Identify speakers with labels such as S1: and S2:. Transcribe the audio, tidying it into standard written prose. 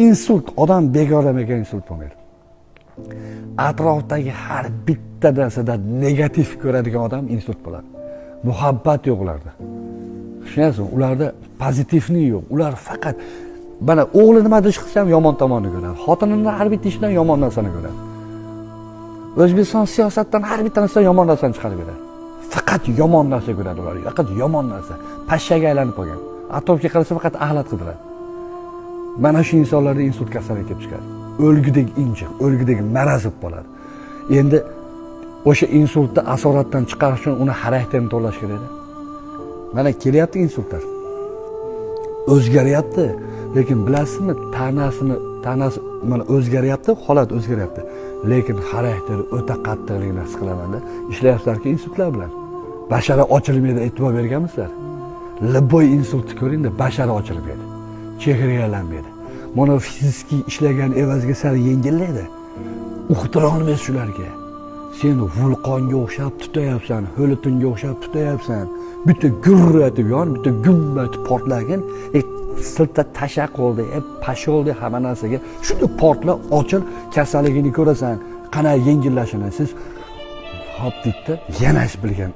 S1: insult, odam begorlamaga insult bo'lmaydi. Atrofdagi har bitta narsada negativ ko'radigan odam insult bo'ladi. Muhabbat yo'q ularda. Tushunasizmi? Ularda pozitivlik yo'q. Ular faqat mana o'g'li nima ish qilsa ham yomon tomonni ko'radi. Xotinini har bitta ishdan yomon narsani ko'radi. O'zbekiston siyosatdan har bitta narsadan yomon narsani chiqarib beradi. Faqat yomon narsa ko'radi ular. Faqat yomon narsa. Pashshaga aylanib qolgan. Atrofga qarasa faqat axlat qidiradi. Mana shu insonlarda insult kasalligi kelib chiqadi. O'lgudek injiq, o'lgudek maraz bo'lib qoladi. Endi o'sha insultni asoratdan chiqarish uchun uni xarakterini to'g'rilash kerak edi. Mana kelyapti insultlar. O'zgaryapti, lekin bilasizmi, tanasi mana o'zgaryapti, holat o'zgaryapti. Lekin xarakteri o'ta qattiqligini his qilaman-da. Ishlayapsizlarki insultlar bilan. Bashara ochilmaydi, e'tibor berganmisizlar? Liboy insultni ko'ring-da, bashara ochilmaydi. Chehralanmaydi. Mana fiziki ishlagan evaziga sal yengillaydi. Uqtira olmaysiz shularga. Sen vulqonga o'xshab tutayapsan, holotunga o'xshab tutayapsan. Bitta gurratib yon, bitta gumbatib portlagin, silta tashaq oldi, pasholdi hamma narsaga. Shunda portla, ochil, kasalligini ko'rasan, qanday yengillashini siz hop ditda yanash bilgan